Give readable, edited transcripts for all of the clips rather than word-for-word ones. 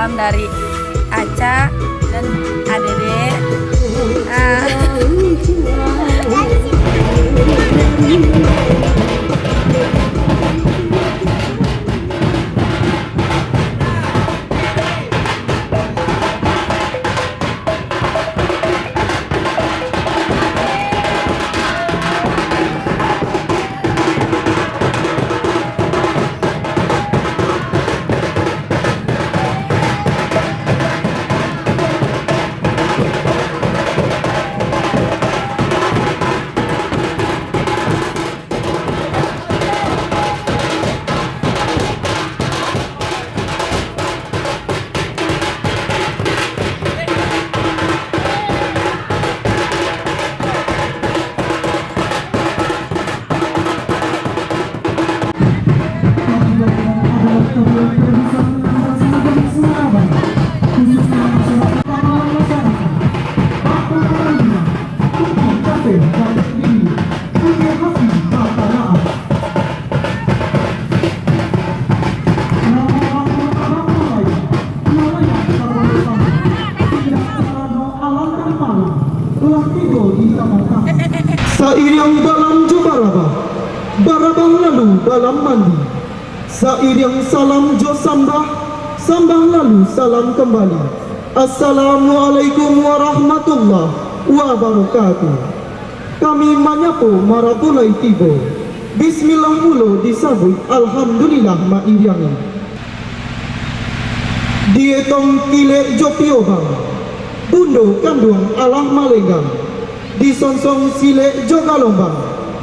salam dari Aca dan Adede. Sairing dalam jubarabah, barabah lalu dalam mandi. Sairing salam jo sambah, sambah lalu salam kembali. Assalamualaikum warahmatullahi wabarakatuh. Kami manyapo marapulai tibo. Bismillah mulo disabut, alhamdulillah ma'iriangi. Dietong kile jopiobang, bundo kandung alah malenggang. Disonsong sile jogalombang,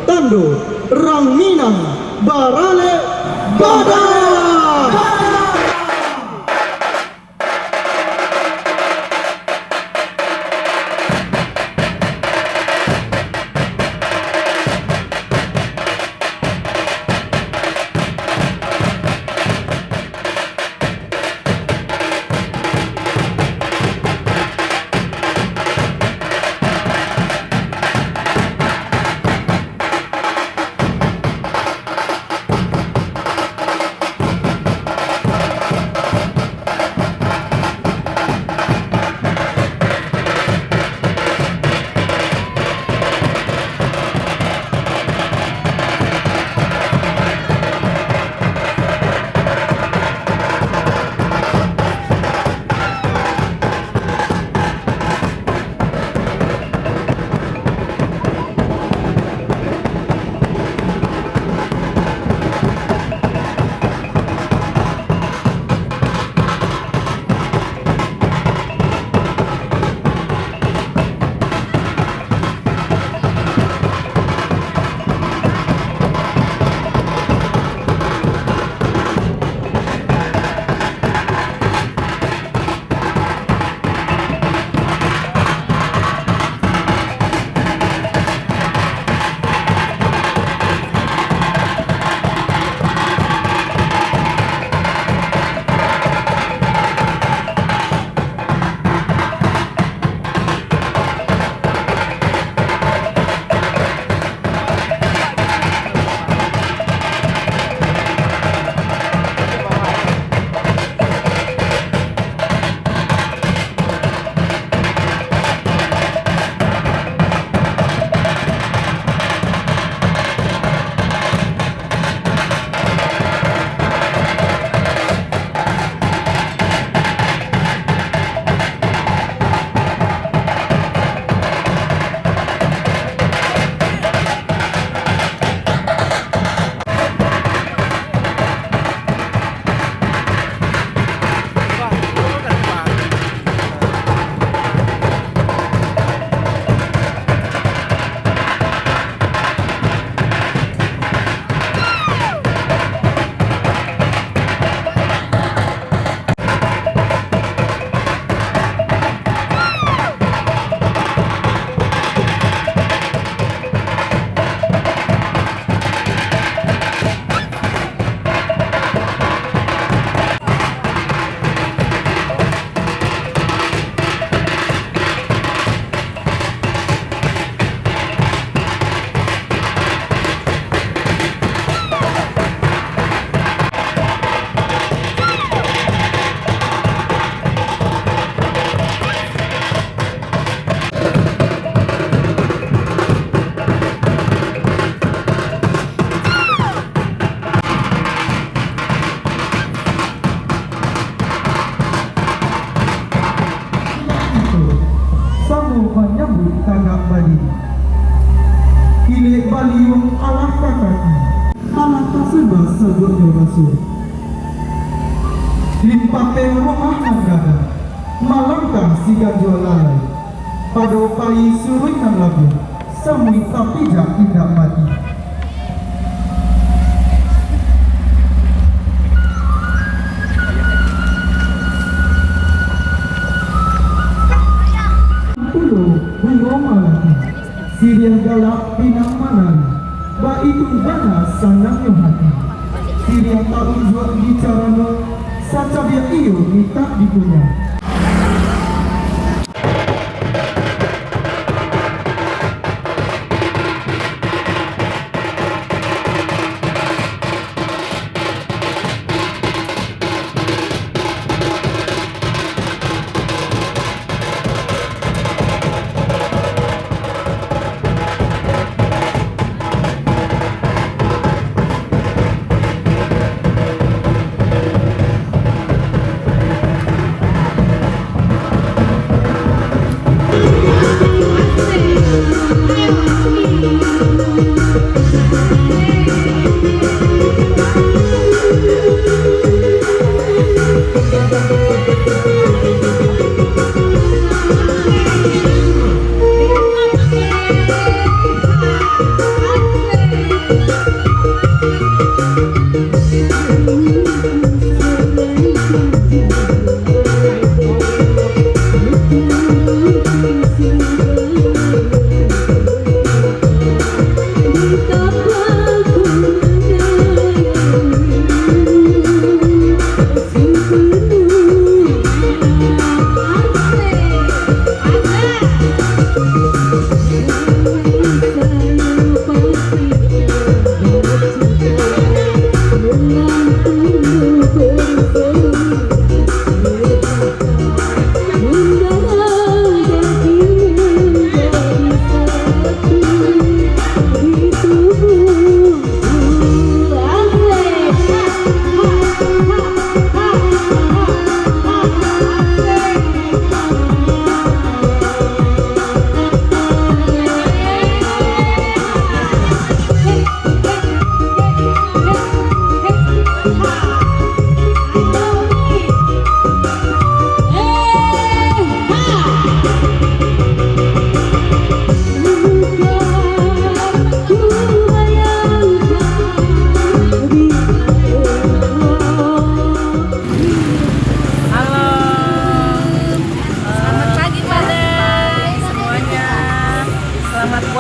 tando rang minang barale badan. siang jualan pada pai surui nang labu samui tapi jak tidak mati. Puluh bungoma lagi siriang galak pinang manan ba itu bana sanang yo hati siriang tahun jual bicarano saca dia iyo minta dipunya.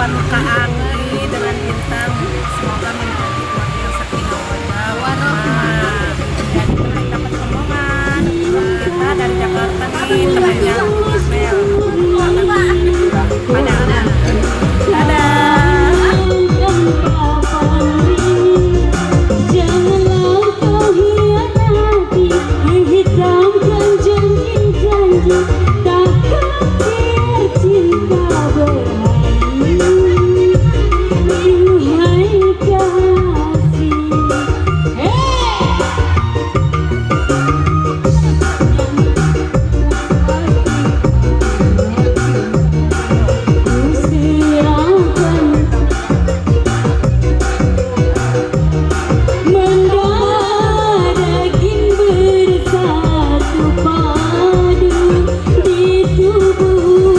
Kak Anggi dengan Bintang, semoga menjadi keluarga yang sakinah mawaddah warahmah. Jadi teman dapat omongan kita dari Jakarta nih, temannya Ismail. Padahal janganlah kau hianati, menghitamkan janji-janji, takkan tercinta berhari. Duhai kasih, ku serahkan mendaging bersatu padu di tubuhku.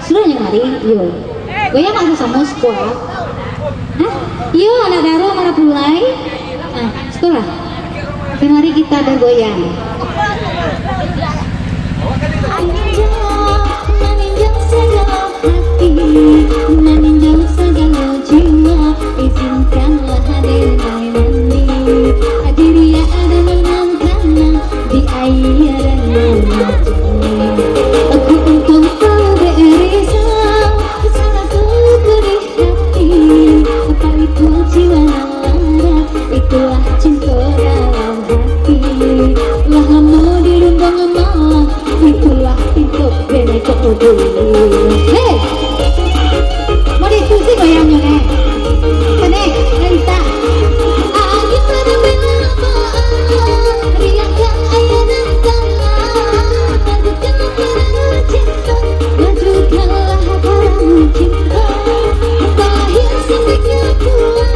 Seluruhnya mari, yuk. Goyang aku sama sekolah. Hah? Yuk anak daro mana pulai? Nah, sekolah. Mari kita bergoyang. Meninjau segala hati, meninjau segala jiwa, izinkanlah hadir nani. Diri ada menantangnya di air dan memacanya. Aku engkau tahu berisau, salahku beri hati. Apa itu jiwa lara, itulah cinta dalam hati. Lah lama dirundung malam, itulah pintu benek peduli. Hei, mau diskusi goyangnya nih? Panek, Rita. Angin pada riangkan ayah dan tanah, lanjutkan para cinta, lanjutkanlah para cinta. Lahir sendiknya kuat,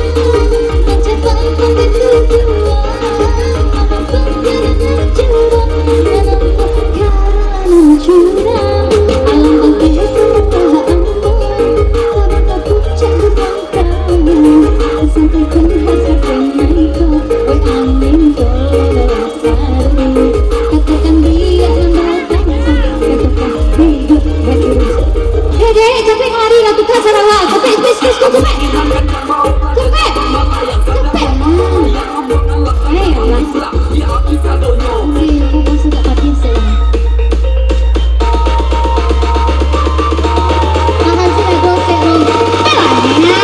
mencapai pada tujuan. Apapun karena curang, menampak karena curang. Alam bangkit semua ampun, karena puncak bangkamu. Sampaikan hasrat penaiku, oi angin tolong sari. Katakan dia mendatang, katakan hidup berurus. Dek, capek lari lah tukar sarawa. Capek, kus, capek. Aku sudah mati sayang. Makan sih aku serum. Pelanya.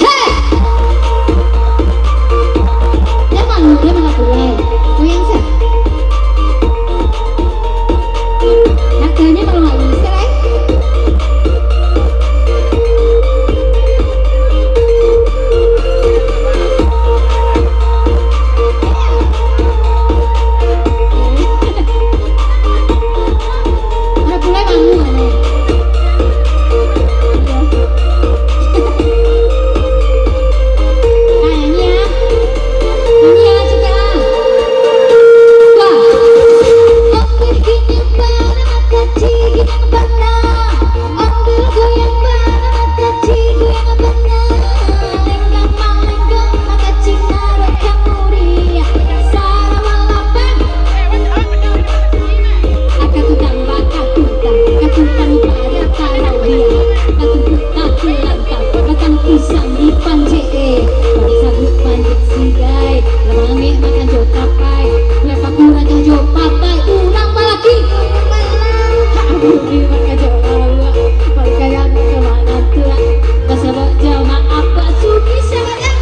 Hei. Dia mana boleh. Goyang sih. Harganya kalau nggak bisa kan? Ada pula yang mau mana? Nah ini ya suka. Wah, oke gini para kaci gini pana, ambil goyang para kaci goyang pana, lenggang malenggang makaci narik kamuria, sarawalapan. Akatutan pada tanah dia, katutan kilantang, makan pisang di panjee, sabut panjat sigai, lemangi makan jo kapai, lepak kurang jo papai, urang malaki, aduh di makan jo awa, mereka yang kemana tua, kasabak jama apa suki sangat.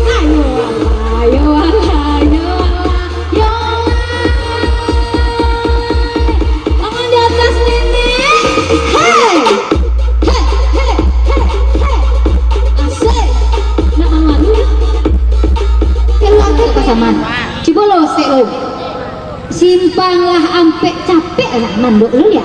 Ayo Allah, yo Allah, yo Allah, yo Allah. Tangan di atas nenek. Hei, hei, hei, hei, hei. Asik. Nak malu ya? Keluarga pasaman. Coba lo seo. Simpanglah ampe capek lah manduk lu ya.